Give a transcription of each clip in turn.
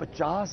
50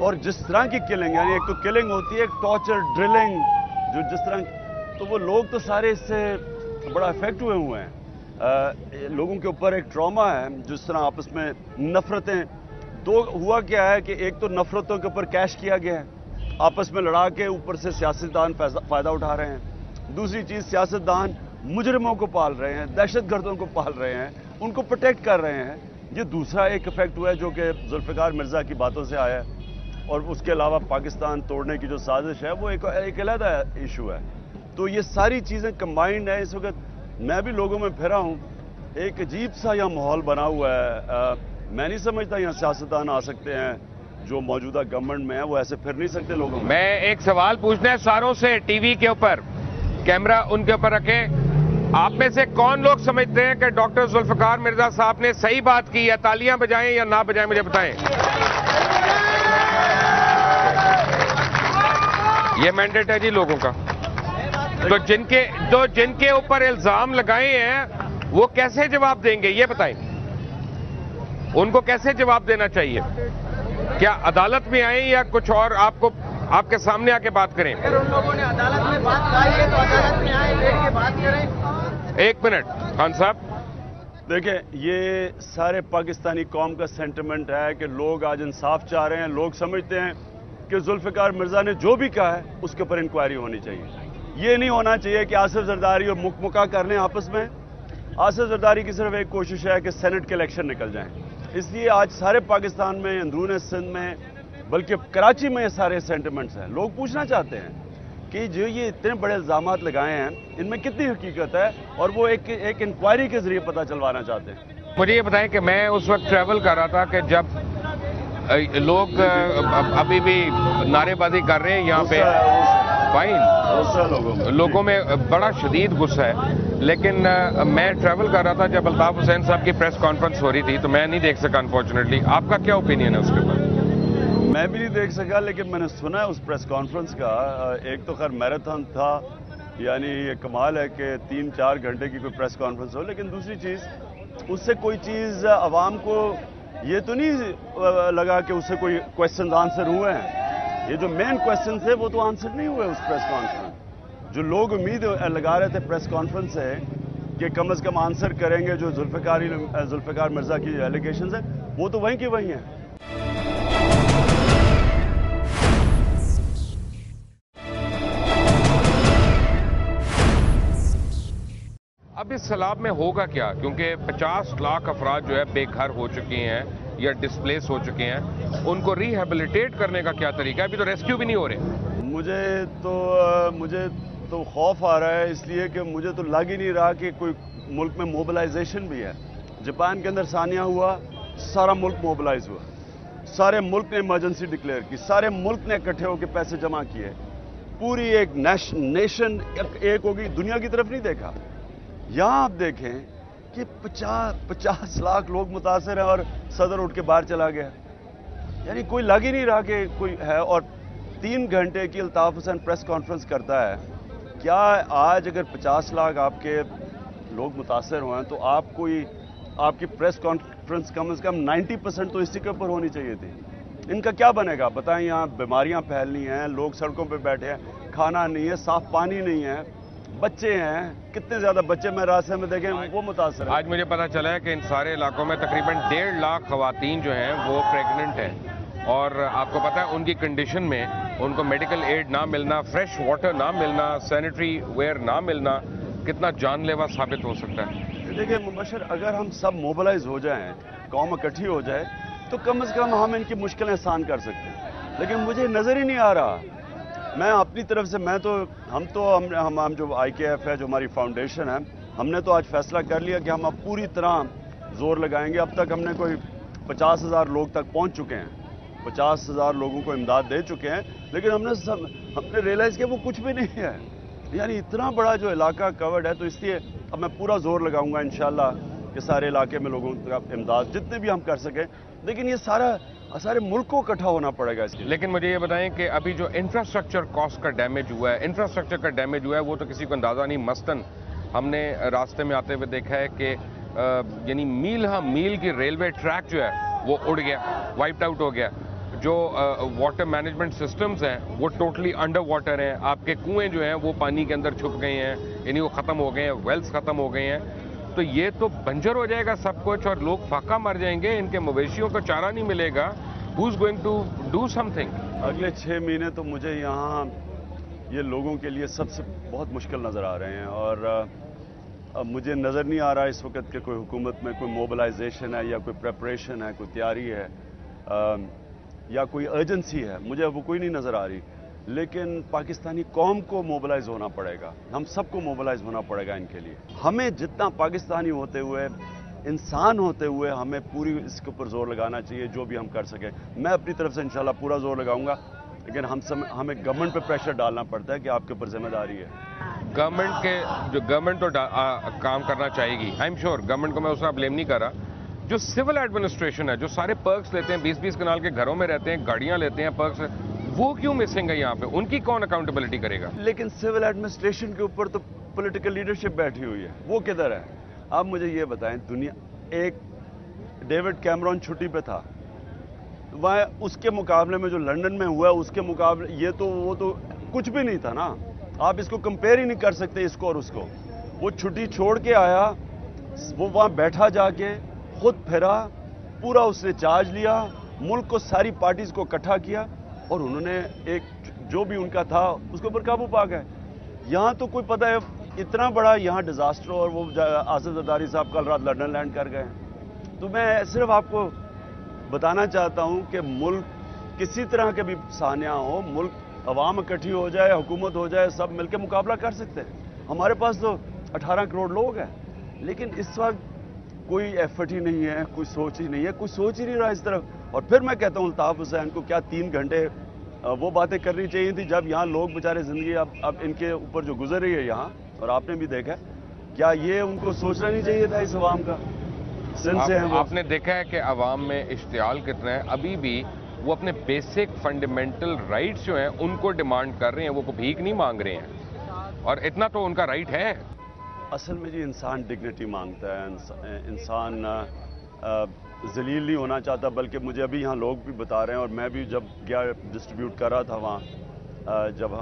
اور جس طرح کی کلنگ، یعنی ایک تو کلنگ ہوتی ہے، ایک ٹارچر ڈرلنگ، جو جس طرح، تو وہ لوگ تو سارے اس سے بڑا افیکٹ ہوئے ہیں. لوگوں کے اوپر ایک ٹراما ہے. جس طرح آپس میں نفرتیں، ہوا کیا ہے کہ ایک تو نفرتوں کے اوپر کیش کیا گیا ہے، آپس میں لڑا کے اوپر سے سیاستدان فائدہ اٹھا رہے ہیں. دوسری چیز، سیاستدان مجرموں کو پال رہے ہیں، دہشت گردوں کو پال رہے ہیں، ان کو پروٹیکٹ کر رہے ہیں. یہ دوسرا ایک افیکٹ ہوا ہے جو کہ ذوالفقار مرزا کی باتوں سے آیا ہے. اور اس کے علاوہ پاکستان توڑنے کی جو سازش ہے وہ ایک علیحدہ ایشو ہے. تو یہ ساری چیزیں کمبائنڈ ہیں. اس وقت میں بھی لوگوں میں پھرا ہوں، ایک عجیب سا یہاں ماحول بنا ہوا ہے. میں نہیں سمجھتا یہاں سیاستدان آ سکتے ہیں جو موجودہ گورنمنٹ میں ہیں، وہ ایسے پھر نہیں سکتے لوگوں میں. میں ایک سوال پوچھنا ہے ساروں سے، ٹی وی کے اوپر کیمرہ ان کے اوپر رکھیں. آپ میں سے کون لوگ سمجھتے ہیں کہ ڈاکٹر ذوالفقار مرزا صاحب نے صحیح بات کی ہے؟ تالیاں بجائیں یا نہ بجائیں، مجھے بتائیں. یہ مینڈیٹ ہے جی لوگوں کا. تو جن کے اوپر الزام لگائے ہیں وہ کیسے جواب دیں گے یہ بتائیں. ان کو کیسے جواب دینا چاہیے؟ کیا عدالت میں آئیں یا کچھ اور آپ کے سامنے آ کے بات کریں؟ اگر ان لوگوں نے عدالت میں بات کہی ہے تو عدالت میں آئیں، بیٹھ کے بات کریں. ایک منٹ خان صاحب. دیکھیں، یہ سارے پاکستانی قوم کا سینٹیمنٹ ہے کہ لوگ آج انصاف چاہ رہے ہیں. لوگ سمجھتے ہیں کہ ذوالفقار مرزا نے جو بھی کہا ہے اس کے اوپر انکوائری ہونی چاہیے. یہ نہیں ہونا چاہیے کہ آصف زرداری اور مکہ کر لیں آپس میں. آصف زرداری کی صرف ایک کوشش ہے کہ سینٹ کے الیکشن نکل جائیں. اس لیے آج سارے پاکستان میں، اندرون سندھ میں، بلکہ کراچی میں یہ سارے سینٹیمنٹس ہیں. لوگ پوچھنا چاہتے ہیں کہ جو یہ اتنے بڑے الزامات لگائے ہیں ان میں کتنی حقیقت ہے، اور وہ ایک انکوائری کے ذریعے پتہ چلوانا چاہتے ہیں. مجھے یہ بتائیں کہ میں اس وقت ٹریول کر رہا تھا کہ جب لوگ ابھی بھی نعرے بازی کر رہے ہیں یہاں پہ، فائن لوگوں میں بڑا شدید غصہ ہے. لیکن میں ٹریول کر رہا تھا جب الطاف حسین صاحب کی پریس کانفرنس ہو رہی تھی تو میں نہیں دیکھ سکا انفارچونیٹلی. آپ کا کیا اوپینین ہے اس کے اوپر؟ میں بھی نہیں دیکھ سکا، لیکن میں نے سنا ہے اس پریس کانفرنس کا. ایک تو خیر میراتھن تھا، یعنی یہ کمال ہے کہ 3-4 گھنٹے کی کوئی پریس کانفرنس ہو. لیکن دوسری چیز، اس سے کوئی چیز عوام کو یہ تو نہیں لگا کہ اس سے کوئی کویسچنز آنسر ہوئے ہیں. یہ جو مین کویسچن تھے وہ تو آنسر نہیں ہوئے اس پریس کانفرنس. جو لوگ امید لگا رہے تھے پریس کانفرنس سے کہ کم از کم آنسر کریں گے جو ذوالفقار مرزا کی ایلیگیشنز ہیں، وہ تو وہیں کی وہیں ہیں. اب اس سیلاب میں ہوگا کیا؟ کیونکہ 50 لاکھ افراد جو ہے بے گھر ہو چکے ہیں یا ڈسپلیس ہو چکے ہیں. ان کو ریہیبلیٹیٹ کرنے کا کیا طریقہ ہے؟ ابھی تو ریسکیو بھی نہیں ہو رہے. مجھے تو خوف آ رہا ہے، اس لیے کہ مجھے تو لگ ہی نہیں رہا کہ کوئی ملک میں موبلائزیشن بھی ہے. جاپان کے اندر سانیہ ہوا، سارا ملک موبلائز ہوا، سارے ملک نے ایمرجنسی ڈکلیئر کی، سارے ملک نے اکٹھے ہو کے پیسے جمع کیے. پوری ایک نیشن ایک ہوگی، دنیا کی طرف نہیں دیکھا. یہاں آپ دیکھیں کہ 50 لاکھ لوگ متاثر ہیں اور صدر اٹھ کے باہر چلا گیا. یعنی کوئی لگ ہی نہیں رہا کہ کوئی ہے. اور 3 گھنٹے کی الطاف حسین پریس کانفرنس کرتا ہے. کیا آج اگر 50 لاکھ آپ کے لوگ متاثر ہوئے ہیں تو آپ کی پریس کانفرنس کم از کم 90% تو اسی کے اوپر ہونی چاہیے تھی. ان کا کیا بنے گا بتائیں؟ یہاں بیماریاں پھیلنی ہیں، لوگ سڑکوں پہ بیٹھے ہیں، کھانا نہیں ہے، صاف پانی نہیں ہے، بچے ہیں، کتنے زیادہ بچے میں راستے میں دیکھیں وہ متاثر ہیں. آج مجھے پتا چلا ہے کہ ان سارے علاقوں میں تقریباً 1.5 لاکھ خواتین جو ہیں وہ پریگننٹ ہیں. اور آپ کو پتا ہے ان کی کنڈیشن میں ان کو میڈیکل ایڈ نہ ملنا، فریش واٹر نہ ملنا، سینیٹری ویئر نہ ملنا کتنا جان لیوا ثابت ہو سکتا ہے. دیکھیں مبشر، اگر ہم سب موبلائز ہو جائیں، قوم اکٹھی ہو جائے تو کم از کم ہم ان کی مشکلیں آسان کر سکتے ہیں. لیکن مجھے نظر ہی نہیں آ رہا. میں اپنی طرف سے ہم جو IKF ہے، جو ہماری فاؤنڈیشن ہے، ہم نے تو آج فیصلہ کر لیا کہ ہم اب پوری طرح زور لگائیں گے. اب تک ہم نے کوئی 50,000 لوگ تک پہنچ چکے ہیں، 50,000 لوگوں کو امداد دے چکے ہیں. لیکن ہم نے ریئلائز کیا وہ کچھ بھی نہیں ہے. یعنی اتنا بڑا جو علاقہ کورڈ ہے، تو اس لیے اب میں پورا زور لگاؤں گا انشاءاللہ کہ سارے علاقے میں لوگوں کا امداد جتنے بھی ہم کر سکیں. لیکن یہ سارے ملک کو اکٹھا ہونا پڑے گا اس کے لیے. لیکن مجھے یہ بتائیں کہ ابھی جو انفراسٹرکچر کاسٹ کا ڈیمیج ہوا ہے، انفراسٹرکچر کا ڈیمیج ہوا ہے، وہ تو کسی کو اندازہ نہیں. مثلاً ہم نے راستے میں آتے ہوئے دیکھا ہے کہ یعنی میل کی ریلوے ٹریک جو ہے وہ اڑ گیا، وائپڈ آؤٹ ہو گیا. جو واٹر مینجمنٹ سسٹمز ہیں وہ ٹوٹلی انڈر واٹر ہیں. آپ کے کنویں جو ہیں وہ پانی کے اندر چھپ گئے ہیں, یعنی وہ ختم ہو گئے ہیں, ویلز ختم ہو گئے ہیں. تو یہ تو بنجر ہو جائے گا سب کچھ, اور لوگ فاقہ مر جائیں گے, ان کے مویشیوں کو چارہ نہیں ملے گا. Who's going to do something? اگلے 6 مہینے تو مجھے یہاں یہ لوگوں کے لیے سب سے بہت مشکل نظر آ رہے ہیں, اور مجھے نظر نہیں آ رہا اس وقت کہ کوئی حکومت میں کوئی موبلائزیشن ہے یا کوئی پریپریشن ہے, کوئی تیاری ہے یا کوئی ارجنسی ہے. مجھے وہ کوئی نہیں نظر آ رہی. لیکن پاکستانی قوم کو موبلائز ہونا پڑے گا, ہم سب کو موبلائز ہونا پڑے گا ان کے لیے. ہمیں جتنا پاکستانی ہوتے ہوئے, انسان ہوتے ہوئے, ہمیں پوری اس کے اوپر زور لگانا چاہیے جو بھی ہم کر سکیں. میں اپنی طرف سے انشاءاللہ پورا زور لگاؤں گا, لیکن ہمیں گورنمنٹ پہ پریشر ڈالنا پڑتا ہے کہ آپ کے اوپر ذمہ داری ہے. گورنمنٹ تو کام کرنا چاہے گی. آئی ایم شیور گورنمنٹ کو میں اس طرح بلیم نہیں کر رہا. جو سول ایڈمنسٹریشن ہے, جو سارے پرکس لیتے ہیں, 20-20 کنال کے گھروں میں رہتے ہیں, گاڑیاں لیتے ہیں پرکس, وہ کیوں مسنگ ہے یہاں پہ؟ ان کی کون اکاؤنٹیبلٹی کرے گا؟ لیکن سول ایڈمنسٹریشن کے اوپر تو پولیٹیکل لیڈرشپ بیٹھی ہوئی ہے, وہ کدھر ہے؟ آپ مجھے یہ بتائیں, دنیا ایک ڈیوڈ کیمرون چھٹی پہ تھا, وہاں اس کے مقابلے میں جو لنڈن میں ہوا اس کے مقابلے وہ تو کچھ بھی نہیں تھا نا. آپ اس کو کمپیئر ہی نہیں کر سکتے اس کو اور اس کو. وہ چھٹی چھوڑ کے آیا, وہ وہاں بیٹھا جا کے, خود پھرا, پورا اس نے چارج لیا, ملک کو ساری پارٹیز کو اکٹھا کیا, اور انہوں نے ایک جو بھی ان کا تھا اس کے اوپر قابو پا گئے. یہاں تو کوئی پتہ ہے اتنا بڑا یہاں ڈیزاسٹر, اور وہ آصف زرداری صاحب کل رات لندن لینڈ کر گئے. تو میں صرف آپ کو بتانا چاہتا ہوں کہ ملک کسی طرح کے بھی سانحہ ہو, ملک عوام اکٹھی ہو جائے, حکومت ہو جائے, سب مل کے مقابلہ کر سکتے ہیں. ہمارے پاس تو 18 کروڑ لوگ ہیں, لیکن اس وقت کوئی ایفرٹ ہی نہیں ہے, کوئی سوچ ہی نہیں ہے, کوئی سوچ ہی نہیں رہا اس طرف. اور پھر میں کہتا ہوں الطاف حسین کو کیا 3 گھنٹے وہ باتیں کرنی چاہیے تھی جب یہاں لوگ بیچارے زندگی اب ان کے اوپر جو گزر رہی ہے یہاں, اور آپ نے بھی دیکھا, کیا یہ ان کو سوچنا نہیں چاہیے تھا اس عوام کا؟ آپ نے دیکھا ہے کہ عوام میں اشتعال کتنا ہے. ابھی بھی وہ اپنے بیسک فنڈامنٹل رائٹس جو ہیں ان کو ڈیمانڈ کر رہے ہیں, وہ کو بھیک نہیں مانگ رہے ہیں, اور اتنا تو ان کا رائٹ ہے. اصل میں جی انسان ڈگنیٹی مانگتا ہے, انسان ذلیل نہیں ہونا چاہتا. بلکہ مجھے ابھی یہاں لوگ بھی بتا رہے ہیں, اور میں بھی جب گیا ڈسٹریبیوٹ کر رہا تھا وہاں, جب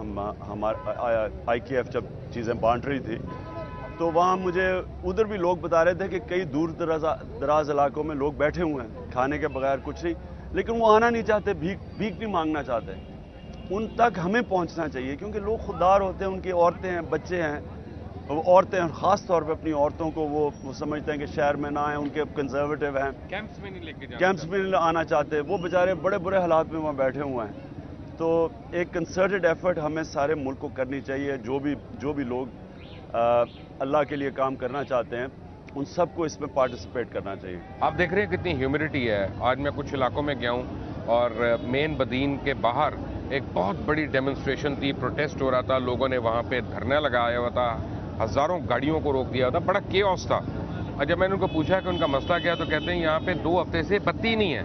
آئی کے ایف جب چیزیں بانٹ رہی تھی, تو وہاں مجھے ادھر بھی لوگ بتا رہے تھے کہ کئی دور دراز علاقوں میں لوگ بیٹھے ہوئے ہیں کھانے کے بغیر کچھ نہیں, لیکن وہ آنا نہیں چاہتے, بھیک نہیں مانگنا چاہتے. ان تک ہمیں پہنچنا چاہیے, کیونکہ لوگ خوددار ہوتے ہیں, ان کی عورتیں ہیں, بچے ہیں. عورتیں خاص طور پہ اپنی عورتوں کو وہ سمجھتے ہیں کہ شہر میں نہ آئیں, ان کے کنزرویٹو ہیں, کیمپس میں نہیں لے کے کیمپس میں نہیں آنا چاہتے. وہ بیچارے بڑے برے حالات میں وہاں بیٹھے ہوئے ہیں. تو ایک کنسرٹڈ ایفرٹ ہمیں سارے ملک کو کرنی چاہیے. جو بھی لوگ اللہ کے لیے کام کرنا چاہتے ہیں, ان سب کو اس میں پارٹیسپیٹ کرنا چاہیے. آپ دیکھ رہے ہیں کتنی ہیومیڈیٹی ہے. آج میں کچھ علاقوں میں گیا ہوں, اور مین بدین کے باہر ایک بہت بڑی ڈیمونسٹریشن تھی, پروٹیسٹ ہو رہا تھا, لوگوں نے وہاں پہ دھرنا لگایا ہوا تھا, ہزاروں گاڑیوں کو روک دیا تھا, بڑا کیوس تھا. اور جب میں نے ان کو پوچھا کہ ان کا مسئلہ کیا, تو کہتے ہیں یہاں پہ 2 ہفتے سے بتی نہیں ہے,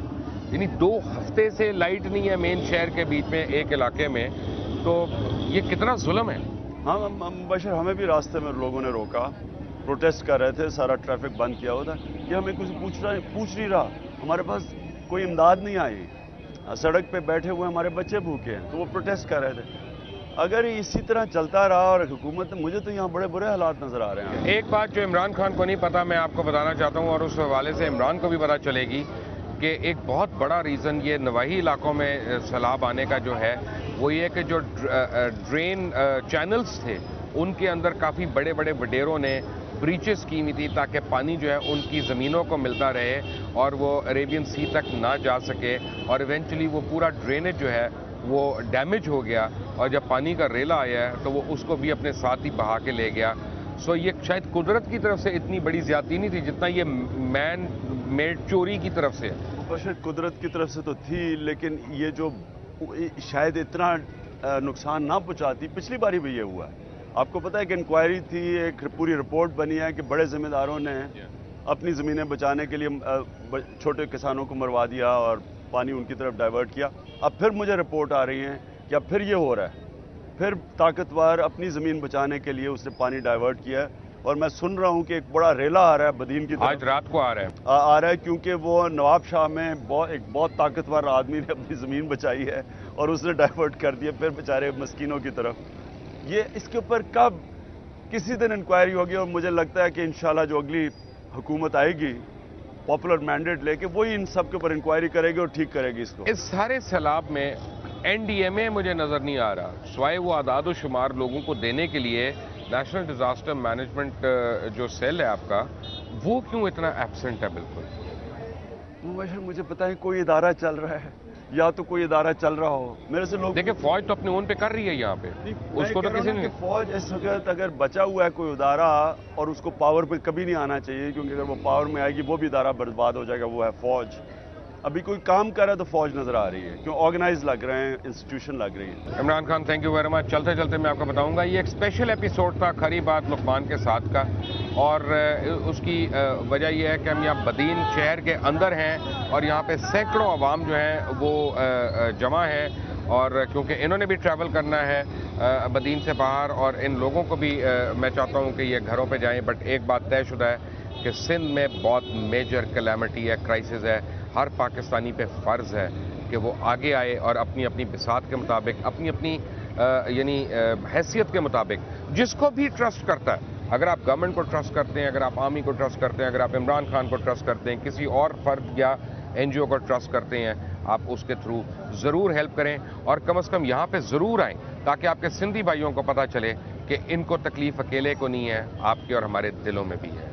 یعنی 2 ہفتے سے لائٹ نہیں ہے مین شہر کے بیچ میں ایک علاقے میں. تو یہ کتنا ظلم ہے. ہاں بشر, ہمیں بھی راستے میں لوگوں نے روکا, پروٹیسٹ کر رہے تھے, سارا ٹریفک بند کیا ہوا تھا, کہ ہمیں کچھ پوچھ نہیں رہا. ہمارے پاس کوئی امداد نہیں آئی, سڑک پہ بیٹھے ہوئے ہمارے بچے بھوکے ہیں, تو وہ پروٹیسٹ کر رہے تھے. اگر اسی طرح چلتا رہا اور حکومت, مجھے تو یہاں بڑے برے حالات نظر آ رہے ہیں. ایک بات جو عمران خان کو نہیں پتا, میں آپ کو بتانا چاہتا ہوں, اور اس حوالے سے عمران کو بھی پتا چلے گی, کہ ایک بہت بڑا ریزن یہ نواحی علاقوں میں سیلاب آنے کا جو ہے, وہ یہ کہ جو ڈرین چینلز تھے ان کے اندر کافی بڑے بڑے وڈیروں نے بریچز کی ہوئی تھی, تاکہ پانی جو ہے ان کی زمینوں کو ملتا رہے اور وہ عریبین سی تک نہ جا سکے. اور ایونچولی وہ پورا ڈرینیج جو ہے وہ ڈیمیج ہو گیا, اور جب پانی کا ریلا آیا ہے تو وہ اس کو بھی اپنے ساتھ ہی بہا کے لے گیا. سو یہ شاید قدرت کی طرف سے اتنی بڑی زیادتی نہیں تھی جتنا یہ مین میڈ چوری کی طرف سے. شاید قدرت کی طرف سے تو تھی, لیکن یہ جو شاید اتنا نقصان نہ پہنچاتی. پچھلی باری بھی یہ ہوا ہے. آپ کو پتہ ہے کہ انکوائری تھی, ایک پوری رپورٹ بنی ہے کہ بڑے ذمہ داروں نے اپنی زمینیں بچانے کے لیے چھوٹے کسانوں کو مروا دیا اور پانی ان کی طرف ڈائیورٹ کیا. اب پھر مجھے رپورٹ آ رہی ہیں کہ اب پھر یہ ہو رہا ہے, پھر طاقتور اپنی زمین بچانے کے لیے اس نے پانی ڈائیورٹ کیا ہے, اور میں سن رہا ہوں کہ ایک بڑا ریلا آ رہا ہے بدین کی طرف. آج رات کو آ رہا ہے. آ رہا ہے کیونکہ وہ نواب شاہ میں ایک بہت طاقتور آدمی نے اپنی زمین بچائی ہے اور اس نے ڈائیورٹ کر دیا پھر بیچارے مسکینوں کی طرف. یہ اس کے اوپر کب کسی دن انکوائری ہوگی اور مجھے لگتا ہے کہ انشاءاللہ جو اگلی حکومت آئے گی پاپولر مینڈیٹ لے کے وہی ان سب کے اوپر انکوائری کرے گی اور ٹھیک کرے گی اس کو. اس سارے سیلاب میں این ڈی ایم اے مجھے نظر نہیں آ رہا سوائے وہ اعداد و شمار لوگوں کو دینے کے لیے. نیشنل ڈیزاسٹر مینجمنٹ جو سیل ہے آپ کا وہ کیوں اتنا ایبسنٹ ہے بالکل؟ مبشر مجھے پتہ ہے کوئی ادارہ چل رہا ہے یا تو کوئی ادارہ چل رہا ہو. میرے سے لوگ دیکھیں فوج تو اپنے اون پہ کر رہی ہے یہاں پہ اس کو تو کسی نے. فوج اس وقت اگر بچا ہوا ہے کوئی ادارہ اور اس کو پاور پہ کبھی نہیں آنا چاہیے کیونکہ اگر وہ پاور میں آئے گی وہ بھی ادارہ برباد ہو جائے گا. وہ ہے فوج. ابھی کوئی کام کر رہا ہے تو فوج نظر آ رہی ہے کیوں آرگنائز لگ رہے ہیں انسٹیٹیوشن لگ رہی ہے. Imran Khan thank you very much. چلتے چلتے میں آپ کو بتاؤں گا یہ ایک اسپیشل ایپیسوڈ تھا کھری بات لقمان کے ساتھ کا اور اس کی وجہ یہ ہے کہ ہم یہاں بدین شہر کے اندر ہیں اور یہاں پہ سینکڑوں عوام جو ہیں وہ جمع ہیں اور کیونکہ انہوں نے بھی ٹریول کرنا ہے بدین سے باہر اور ان لوگوں کو بھی میں چاہتا ہوں کہ یہ گھروں پہ جائیں. بٹ ایک بات طے شدہ ہے کہ سندھ میں بہت میجر کلیمٹی ہے کرائسس ہے. ہر پاکستانی پہ فرض ہے کہ وہ آگے آئے اور اپنی اپنی بساط کے مطابق اپنی اپنی یعنی حیثیت کے مطابق جس کو بھی ٹرسٹ کرتا ہے. اگر آپ گورنمنٹ کو ٹرسٹ کرتے ہیں اگر آپ آرمی کو ٹرسٹ کرتے ہیں اگر آپ عمران خان کو ٹرسٹ کرتے ہیں کسی اور فرد یا این جی او کو ٹرسٹ کرتے ہیں آپ اس کے تھرو ضرور ہیلپ کریں اور کم از کم یہاں پہ ضرور آئیں تاکہ آپ کے سندھی بھائیوں کو پتہ چلے کہ ان کو تکلیف اکیلے کو نہیں ہے آپ کے اور ہمارے دلوں میں بھی ہے.